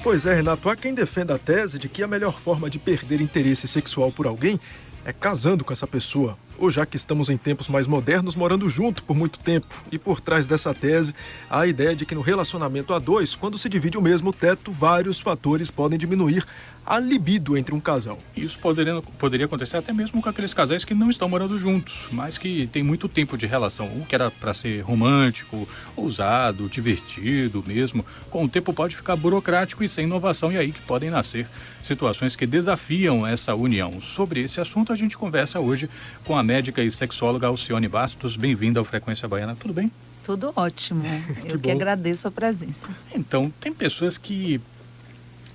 Pois é, Renato, há quem defenda a tese de que a melhor forma de perder interesse sexual por alguém é casando com essa pessoa, ou já que estamos em tempos mais modernos, morando junto por muito tempo. E por trás dessa tese, há a ideia de que no relacionamento a dois, quando se divide o mesmo teto, vários fatores podem diminuir a libido entre um casal. Isso poderia acontecer até mesmo com aqueles casais que não estão morando juntos, mas que tem muito tempo de relação. O que era para ser romântico, ousado, divertido mesmo, com o tempo pode ficar burocrático e sem inovação, e aí que podem nascer situações que desafiam essa união. Sobre esse assunto a gente conversa hoje com a médica e sexóloga Alcione Bastos. Bem-vinda ao Frequência Baiana, tudo bem? Tudo ótimo, eu que agradeço a presença. Então, tem pessoas que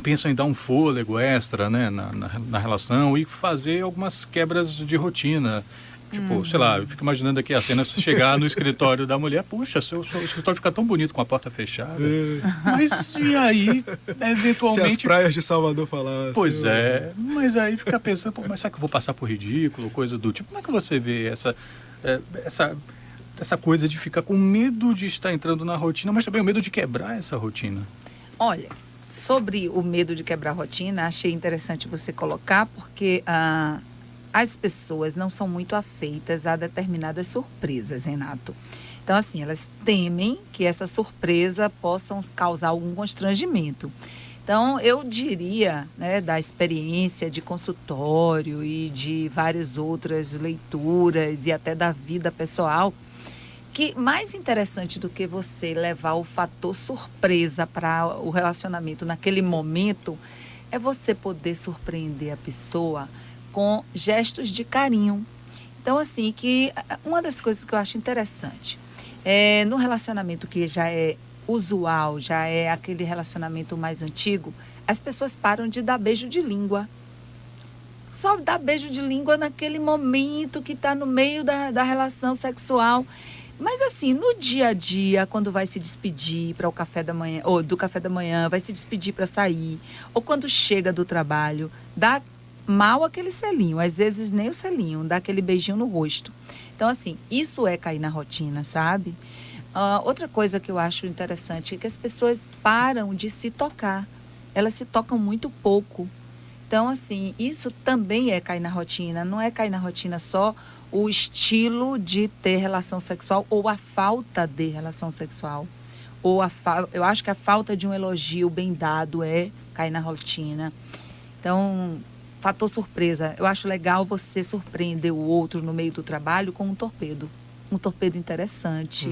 pensam em dar um fôlego extra, né, na relação e fazer algumas quebras de rotina. Tipo, sei lá, eu fico imaginando aqui a cena, você chegar no escritório da mulher, puxa, seu escritório fica tão bonito com a porta fechada. Mas e aí, eventualmente... Se as praias de Salvador falassem... Pois é, mas aí fica pensando, pô, mas será que eu vou passar por ridículo, coisa do tipo? Como é que você vê essa coisa de ficar com medo de estar entrando na rotina, mas também o medo de quebrar essa rotina? Olha, sobre o medo de quebrar a rotina, achei interessante você colocar, porque as pessoas não são muito afeitas a determinadas surpresas, Renato. Então, assim, elas temem que essa surpresa possa causar algum constrangimento. Então, eu diria, né, da experiência de consultório e de várias outras leituras e até da vida pessoal, que mais interessante do que você levar o fator surpresa para o relacionamento naquele momento é você poder surpreender a pessoa com gestos de carinho. Então, assim, que uma das coisas que eu acho interessante é no relacionamento que já é usual, já é aquele relacionamento mais antigo, as pessoas param de dar beijo de língua. Só dá beijo de língua naquele momento que está no meio da relação sexual. Mas assim, no dia a dia, quando vai se despedir para o café da manhã, ou do café da manhã, vai se despedir para sair, ou quando chega do trabalho, dá mal aquele selinho, às vezes nem o selinho, dá aquele beijinho no rosto. Então assim, isso é cair na rotina, sabe? Outra coisa que eu acho interessante é que as pessoas param de se tocar, elas se tocam muito pouco. Então assim, isso também é cair na rotina, não é cair na rotina só o estilo de ter relação sexual ou a falta de relação sexual. Eu acho que a falta de um elogio bem dado é cair na rotina. Então, fator surpresa. Eu acho legal você surpreender o outro no meio do trabalho com um torpedo. Um torpedo interessante,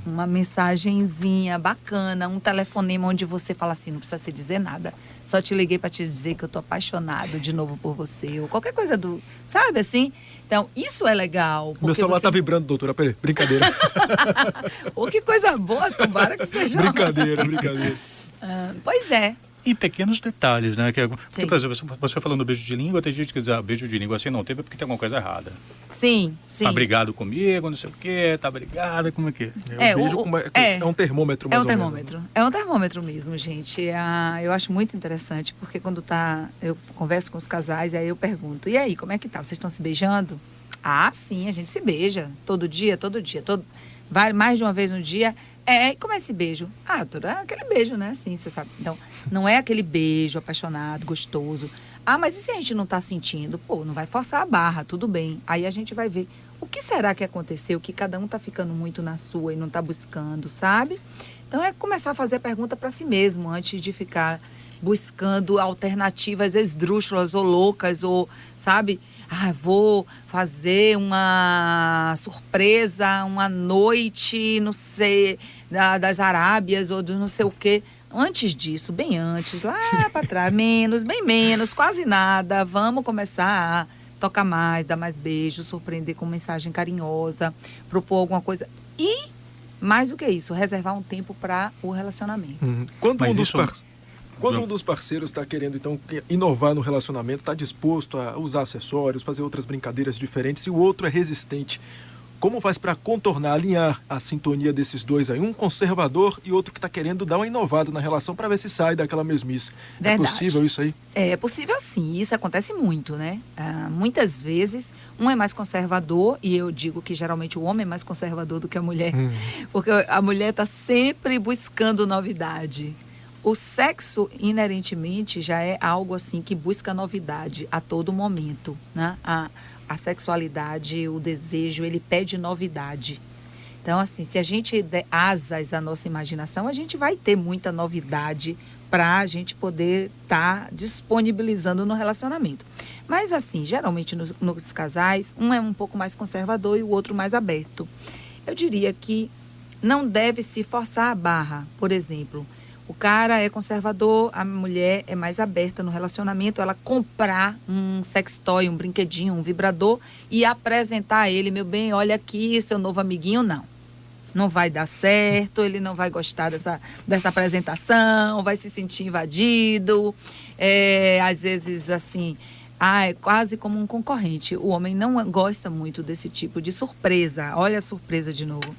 uma mensagenzinha bacana, um telefonema onde você fala assim, não precisa se dizer nada, só te liguei para te dizer que eu tô apaixonado de novo por você, ou qualquer coisa sabe assim? Então, isso é legal. Meu celular tá vibrando, doutora, peraí, brincadeira. Ô, que coisa boa, tomara que seja. Brincadeira. Pois é. E pequenos detalhes, né? Porque, por exemplo, você falando beijo de língua, tem gente que diz, beijo de língua assim não teve porque tem alguma coisa errada. Sim. Tá brigado comigo, não sei o quê, tá brigada, como é que é? É um termômetro mais ou menos. É um termômetro mesmo, gente. Eu acho muito interessante, porque quando eu converso com os casais, aí eu pergunto, e aí, como é que tá? Vocês estão se beijando? Ah, sim, a gente se beija. Todo dia. Vai mais de uma vez no dia. E como é esse beijo? Aquele beijo, né? Assim, você sabe. Então, não é aquele beijo apaixonado, gostoso. Mas e se a gente não tá sentindo? Pô, não vai forçar a barra, tudo bem. Aí a gente vai ver o que será que aconteceu, que cada um tá ficando muito na sua e não tá buscando, sabe? Então, é começar a fazer pergunta para si mesmo, antes de ficar buscando alternativas esdrúxulas ou loucas, ou, sabe? Vou fazer uma surpresa, uma noite, não sei, das Arábias ou do não sei o quê. Antes disso, bem antes, lá para trás, bem menos, quase nada. Vamos começar a tocar mais, dar mais beijos, surpreender com mensagem carinhosa, propor alguma coisa. E, mais do que isso, reservar um tempo para o relacionamento. Quando um dos parceiros está querendo, então, inovar no relacionamento, está disposto a usar acessórios, fazer outras brincadeiras diferentes, e o outro é resistente, como faz para contornar, alinhar a sintonia desses dois aí? Um conservador e outro que está querendo dar uma inovada na relação para ver se sai daquela mesmice. Verdade. É possível isso aí? É possível sim, isso acontece muito, né? Muitas vezes, um é mais conservador, e eu digo que geralmente o homem é mais conservador do que a mulher, porque a mulher está sempre buscando novidade. O sexo, inerentemente, já é algo assim que busca novidade a todo momento, né? A sexualidade, o desejo, ele pede novidade. Então, assim, se a gente der asas à nossa imaginação, a gente vai ter muita novidade para a gente poder estar disponibilizando no relacionamento. Mas, assim, geralmente nos casais, um é um pouco mais conservador e o outro mais aberto. Eu diria que não deve se forçar a barra. Por exemplo, o cara é conservador, a mulher é mais aberta no relacionamento, ela comprar um sextoy, um brinquedinho, um vibrador e apresentar a ele, meu bem, olha aqui, seu novo amiguinho, não. Não vai dar certo, ele não vai gostar dessa apresentação, vai se sentir invadido. Às vezes, assim, é quase como um concorrente. O homem não gosta muito desse tipo de surpresa. Olha a surpresa de novo.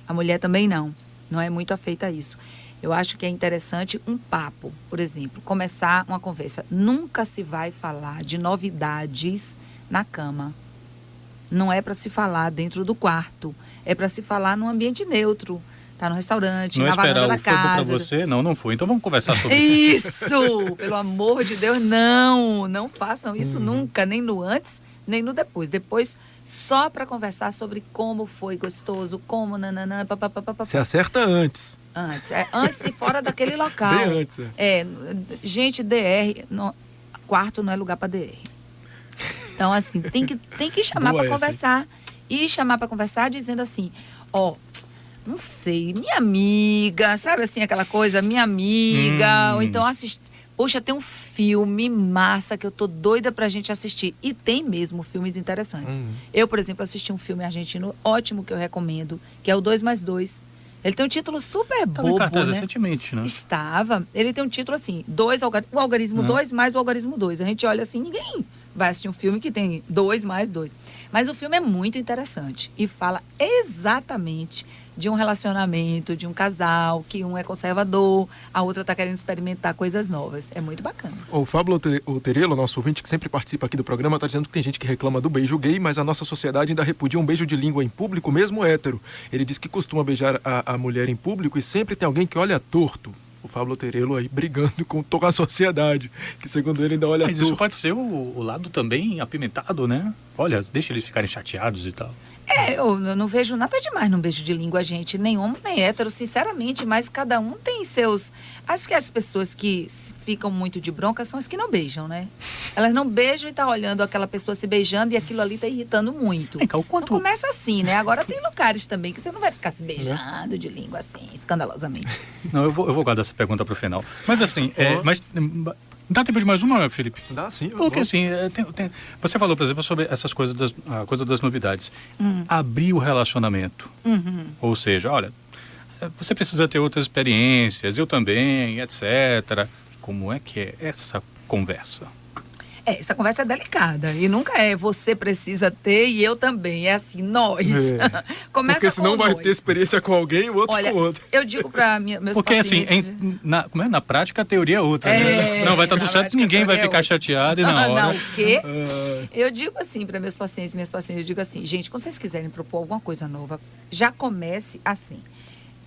A mulher também não é muito afeita a isso. Eu acho que é interessante um papo, por exemplo, começar uma conversa. Nunca se vai falar de novidades na cama. Não é para se falar dentro do quarto. É para se falar num ambiente neutro. Tá no restaurante, não na varanda da casa. Não esperar o fogo para você? Não foi. Então vamos conversar sobre isso. Isso! Pelo amor de Deus, não façam isso nunca, nem no antes, nem no depois. Depois, só para conversar sobre como foi gostoso, como nananã, papapá. Você acerta antes. Antes e fora daquele local. Bem antes. Gente, DR, quarto não é lugar para DR. Então, assim, tem que chamar para conversar. E chamar para conversar dizendo assim, não sei, minha amiga, sabe assim, aquela coisa, minha amiga, ou então poxa, tem um filme massa que eu tô doida pra gente assistir. E tem mesmo filmes interessantes. Eu, por exemplo, assisti um filme argentino ótimo que eu recomendo, que é o 2+2. Ele tem um título super bobo, né? Recentemente, né? Estava. Ele tem um título assim, o algarismo 2 mais o algarismo 2. A gente olha assim, ninguém vai assistir um filme que tem 2 mais 2. Mas o filme é muito interessante e fala exatamente de um relacionamento, de um casal, que um é conservador, a outra está querendo experimentar coisas novas. É muito bacana. O Fábio Terelo, nosso ouvinte que sempre participa aqui do programa, está dizendo que tem gente que reclama do beijo gay, mas a nossa sociedade ainda repudia um beijo de língua em público, mesmo hétero. Ele diz que costuma beijar a mulher em público e sempre tem alguém que olha torto. O Fábio Terelo aí brigando com toda a sociedade, que segundo ele ainda olha torto. Mas isso pode ser o lado também apimentado, né? Olha, deixa eles ficarem chateados e tal. Eu não vejo nada demais num beijo de língua, gente. Nem homem, nem hétero, sinceramente. Mas cada um tem seus... Acho que as pessoas que ficam muito de bronca são as que não beijam, né? Elas não beijam e tá olhando aquela pessoa se beijando e aquilo ali tá irritando muito. Então começa assim, né? Agora tem lugares também que você não vai ficar se beijando de língua assim, escandalosamente. Não, eu vou guardar essa pergunta pro final. Mas assim, dá tempo de mais uma, Felipe? Dá sim. Porque assim, você falou, por exemplo, sobre essas coisas a coisa das novidades. Abrir o relacionamento. Ou seja, olha, você precisa ter outras experiências, eu também, etc. Como é que é essa conversa? Essa conversa é delicada. E nunca é você precisa ter e eu também. É assim, nós. Começa porque senão vai nós. ter experiência com alguém e o outro com o outro. Eu digo para meus porque pacientes... assim, na prática a teoria é outra. Né? Não, vai estar tudo certo, ninguém vai ficar chateado e na hora... Não, o quê? Eu digo assim para meus pacientes, eu digo assim, gente, quando vocês quiserem propor alguma coisa nova, já comece assim.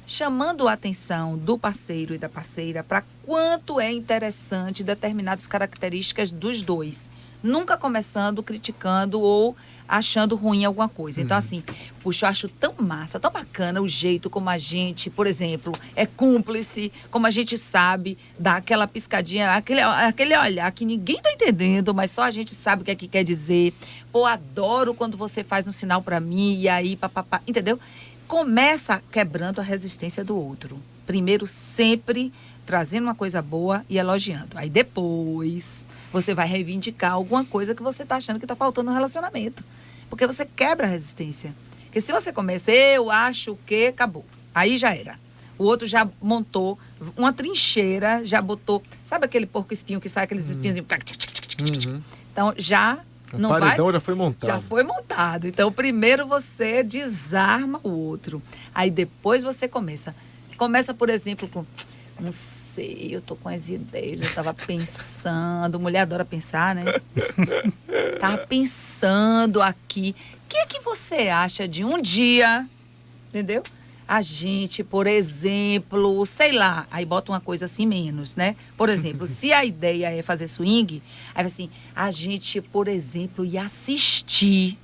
Chamando a atenção do parceiro e da parceira para quanto é interessante determinadas características dos dois. Nunca começando criticando ou achando ruim alguma coisa. Então, assim, puxa, eu acho tão massa, tão bacana o jeito como a gente, por exemplo, é cúmplice, como a gente sabe, dá aquela piscadinha, aquele olhar que ninguém tá entendendo, mas só a gente sabe o que é que quer dizer. Pô, adoro quando você faz um sinal para mim e aí, papapá, entendeu? Começa quebrando a resistência do outro. Primeiro, sempre trazendo uma coisa boa e elogiando. Aí depois, você vai reivindicar alguma coisa que você está achando que está faltando no relacionamento. Porque você quebra a resistência. Porque se você começa, eu acho que acabou. Aí já era. O outro já montou uma trincheira, já botou... Sabe aquele porco-espinho que sai aqueles espinhos? Então, já... O paredão já foi montado. Já foi montado. Então, primeiro você desarma o outro. Aí depois você começa. Começa, por exemplo, com... Não sei, eu tô com as ideias, eu tava pensando. Mulher adora pensar, né? Tava pensando aqui. O que é que você acha de um dia, entendeu? A gente, por exemplo, sei lá, aí bota uma coisa assim menos, né? Por exemplo, se a ideia é fazer swing, aí assim, a gente, por exemplo, ia assistir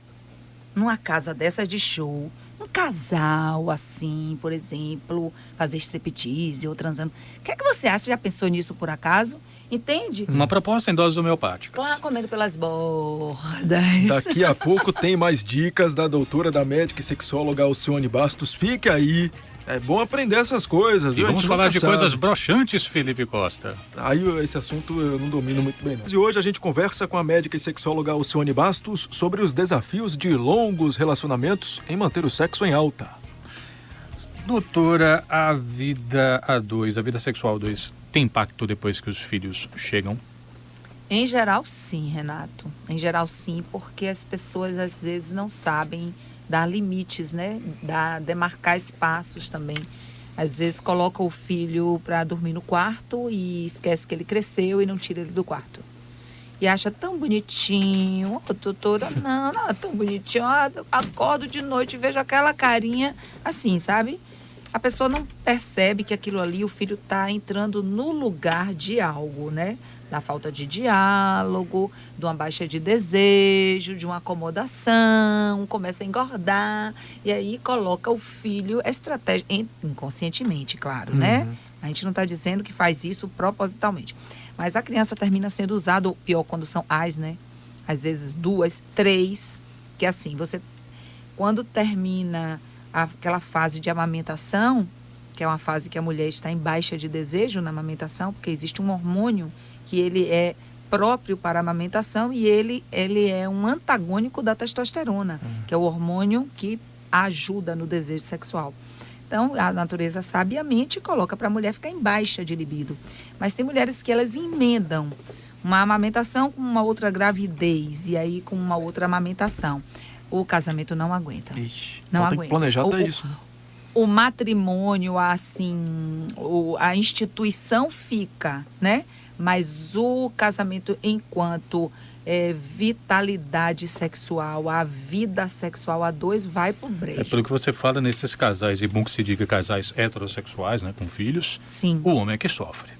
numa casa dessas de show, um casal assim, por exemplo, fazer striptease ou transando. O que é que você acha? Já pensou nisso por acaso? Entende? Uma proposta em doses homeopáticas. Claro, comendo pelas bordas. Daqui a pouco tem mais dicas da doutora, da médica e sexóloga Alcione Bastos. Fique aí. É bom aprender essas coisas, E viu? A vamos gente falar nunca de sabe. coisas broxantes, Felipe Costa. Aí esse assunto eu não domino muito bem, não. E hoje a gente conversa com a médica e sexóloga Alcione Bastos sobre os desafios de longos relacionamentos em manter o sexo em alta. Doutora, a vida a dois, a vida sexual a dois, tem impacto depois que os filhos chegam? Em geral, sim, Renato. Em geral, sim, porque as pessoas às vezes não sabem dar limites, né? Demarcar espaços também. Às vezes coloca o filho para dormir no quarto e esquece que ele cresceu e não tira ele do quarto. E acha tão bonitinho. Ô, doutora, não é tão bonitinho. Eu acordo de noite e vejo aquela carinha assim, sabe? A pessoa não percebe que aquilo ali, o filho está entrando no lugar de algo, né? Da falta de diálogo, de uma baixa de desejo, de uma acomodação, começa a engordar. E aí coloca o filho, estratégia, inconscientemente, claro, né? A gente não está dizendo que faz isso propositalmente. Mas a criança termina sendo usada, ou pior, quando são as, né? Às vezes 2, 3, que assim, você, quando termina aquela fase de amamentação, que é uma fase que a mulher está em baixa de desejo na amamentação, porque existe um hormônio que ele é próprio para a amamentação e ele é um antagônico da testosterona, que é o hormônio que ajuda no desejo sexual. Então, a natureza sabiamente coloca para a mulher ficar em baixa de libido. Mas tem mulheres que elas emendam uma amamentação com uma outra gravidez e aí com uma outra amamentação. O casamento não aguenta. Ixi, não tem aguenta. que planejar até isso. Né? O matrimônio, assim, a instituição fica, né? Mas o casamento enquanto vitalidade sexual, a vida sexual a dois vai pro brejo. É pelo que você fala nesses casais, e bom que se diga casais heterossexuais, né, com filhos, Sim. o homem é que sofre.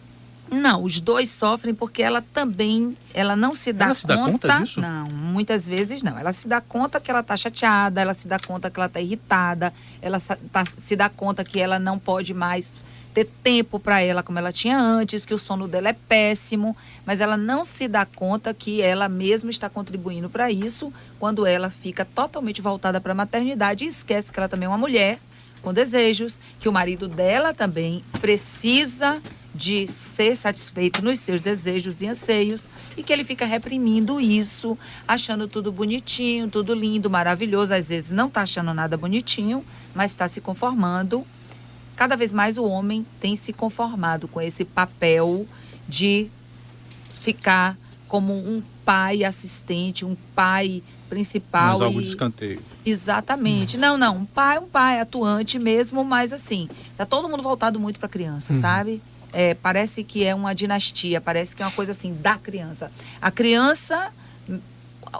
Não, os dois sofrem porque ela também, ela não se dá Ela se dá conta disso? Não, muitas vezes não. Ela se dá conta que ela tá chateada, ela se dá conta que ela tá irritada, ela se dá conta que ela não pode mais ter tempo para ela como ela tinha antes, que o sono dela é péssimo, mas ela não se dá conta que ela mesma está contribuindo para isso quando ela fica totalmente voltada para a maternidade e esquece que ela também é uma mulher com desejos, que o marido dela também precisa de ser satisfeito nos seus desejos e anseios e que ele fica reprimindo isso, achando tudo bonitinho, tudo lindo, maravilhoso. Às vezes não está achando nada bonitinho, mas está se conformando. Cada vez mais o homem tem se conformado com esse papel de ficar como um pai assistente, um pai principal. Mas algo de escanteio. Exatamente. Não, um pai atuante mesmo, mas assim, tá todo mundo voltado muito para a criança, sabe? Parece que é uma dinastia, parece que é uma coisa assim da criança. A criança,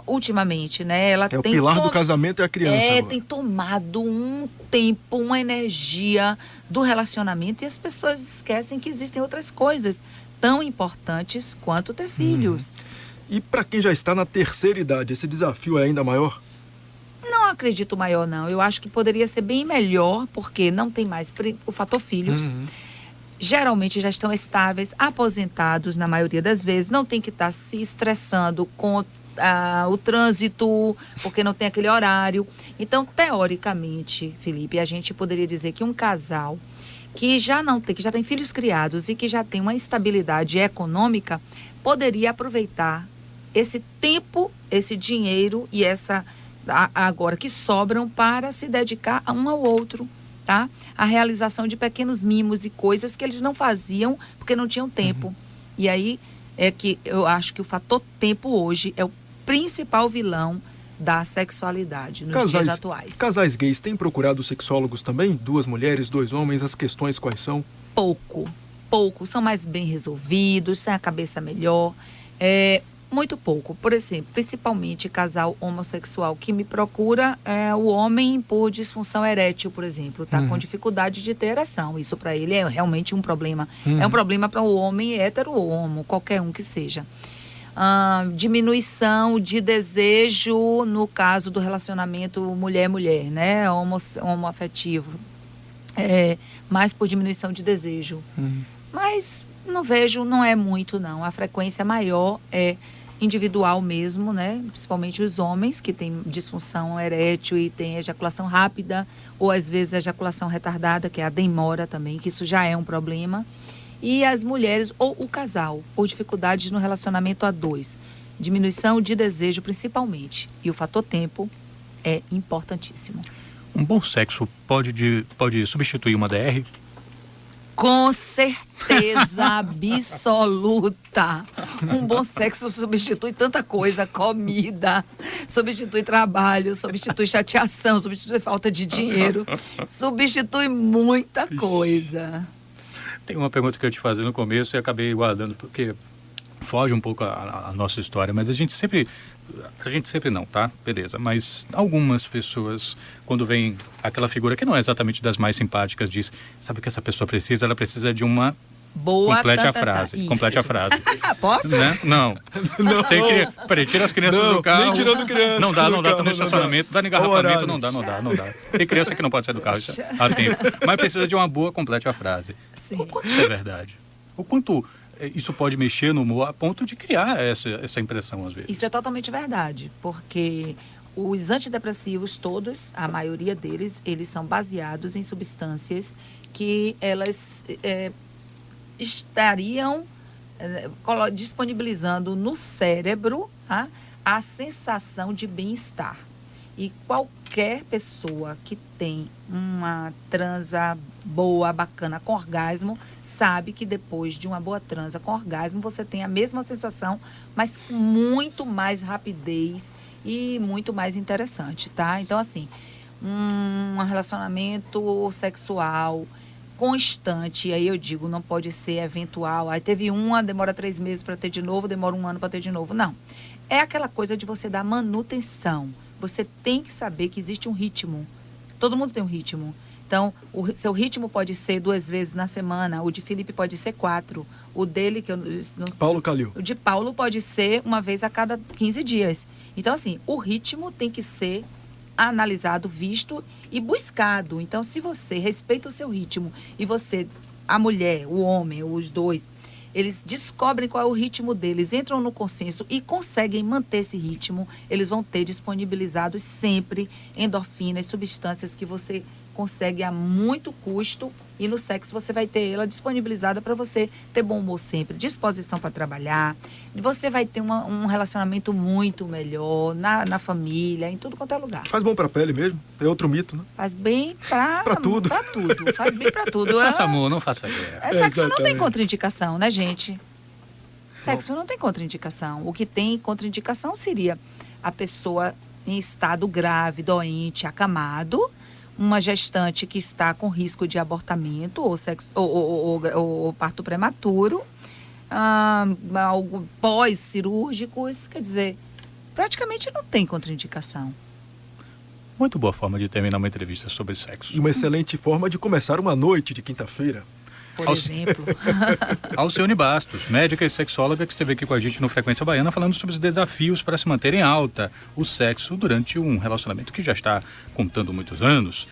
ultimamente, né? Ela o pilar do casamento é a criança. Agora. Tem tomado um tempo, uma energia do relacionamento e as pessoas esquecem que existem outras coisas tão importantes quanto ter filhos. E para quem já está na terceira idade, esse desafio é ainda maior? Não acredito maior, não. Eu acho que poderia ser bem melhor, porque não tem mais o fator filhos. Geralmente já estão estáveis, aposentados na maioria das vezes, não tem que estar se estressando com o trânsito, porque não tem aquele horário. Então, teoricamente, Felipe, a gente poderia dizer que um casal que já tem filhos criados e que já tem uma estabilidade econômica, poderia aproveitar esse tempo, esse dinheiro e agora que sobram para se dedicar a um ao outro. Tá? A realização de pequenos mimos e coisas que eles não faziam porque não tinham tempo. E aí é que eu acho que o fator tempo hoje é o principal vilão da sexualidade nos dias atuais. Casais gays têm procurado sexólogos também? 2 mulheres, 2 homens, as questões quais são? Pouco. São mais bem resolvidos, têm a cabeça melhor. Muito pouco. Por exemplo, principalmente casal homossexual que me procura o homem por disfunção erétil, por exemplo, tá com dificuldade de ter ereção. Isso para ele é realmente um problema. É um problema para o homem hétero ou homo, qualquer um que seja. Diminuição de desejo no caso do relacionamento mulher-mulher, né? Homoafetivo. Mais por diminuição de desejo. Mas não vejo, não é muito não. A frequência maior é individual mesmo, né? Principalmente os homens que têm disfunção erétil e têm ejaculação rápida ou às vezes ejaculação retardada, que é a demora também, que isso já é um problema. E as mulheres ou o casal, por dificuldades no relacionamento a dois. Diminuição de desejo principalmente. E o fator tempo é importantíssimo. Um bom sexo pode substituir uma DR? Com certeza absoluta. Um bom sexo substitui tanta coisa, comida, substitui trabalho, substitui chateação, substitui falta de dinheiro, substitui muita coisa. Tem uma pergunta que eu te fazer no começo e acabei guardando, porque foge um pouco a nossa história, mas a gente sempre não, tá? Beleza, mas algumas pessoas, quando vem aquela figura que não é exatamente das mais simpáticas, diz, sabe o que essa pessoa precisa? Ela precisa de uma... Boa, complete a frase. Complete a frase. Posso? Né? Não. Tem que... Peraí, tira as crianças do carro. Nem tirando criança. Não dá no estacionamento, dá no engarrafamento, não dá. Tem criança que não pode sair do carro há tempo. Mas precisa de uma boa, complete a frase. Sim. O quanto isso é verdade? O quanto isso pode mexer no humor a ponto de criar essa impressão às vezes? Isso é totalmente verdade, porque os antidepressivos todos, a maioria deles, eles são baseados em substâncias que elas estariam disponibilizando no cérebro a sensação de bem-estar. E qualquer pessoa que tem uma transa boa, bacana, com orgasmo, sabe que depois de uma boa transa com orgasmo, você tem a mesma sensação, mas com muito mais rapidez e muito mais interessante, tá? Então, assim, um relacionamento sexual constante, aí eu digo, não pode ser eventual. Aí teve demora 3 meses para ter de novo, demora 1 ano para ter de novo. Não. É aquela coisa de você dar manutenção. Você tem que saber que existe um ritmo. Todo mundo tem um ritmo. Então, o seu ritmo pode ser 2 vezes na semana. O de Felipe pode ser 4. O dele, que eu não sei. Paulo Calil. O de Paulo pode ser 1 vez a cada 15 dias. Então, assim, o ritmo tem que ser analisado, visto e buscado. Então, se você respeita o seu ritmo e você, a mulher, o homem, os dois, eles descobrem qual é o ritmo deles, entram no consenso e conseguem manter esse ritmo, eles vão ter disponibilizados sempre endorfinas, substâncias que você consegue a muito custo, e no sexo você vai ter ela disponibilizada para você ter bom humor sempre, disposição para trabalhar, você vai ter um relacionamento muito melhor na família, em tudo quanto é lugar. Faz bom pra pele mesmo? É outro mito, né? Faz bem pra tudo. Pra tudo. Faz bem pra tudo. Faça amor, não faça guerra. Sexo não tem contraindicação, né, gente? Sexo não tem contraindicação. O que tem contraindicação seria a pessoa em estado grave, doente, acamado, uma gestante que está com risco de abortamento ou parto prematuro, algo pós-cirúrgicos, quer dizer, praticamente não tem contraindicação. Muito boa forma de terminar uma entrevista sobre sexo. E uma excelente forma de começar uma noite de quinta-feira. Por exemplo. Alcione Bastos, médica e sexóloga, que esteve aqui com a gente no Frequência Baiana, falando sobre os desafios para se manter em alta o sexo durante um relacionamento que já está contando muitos anos.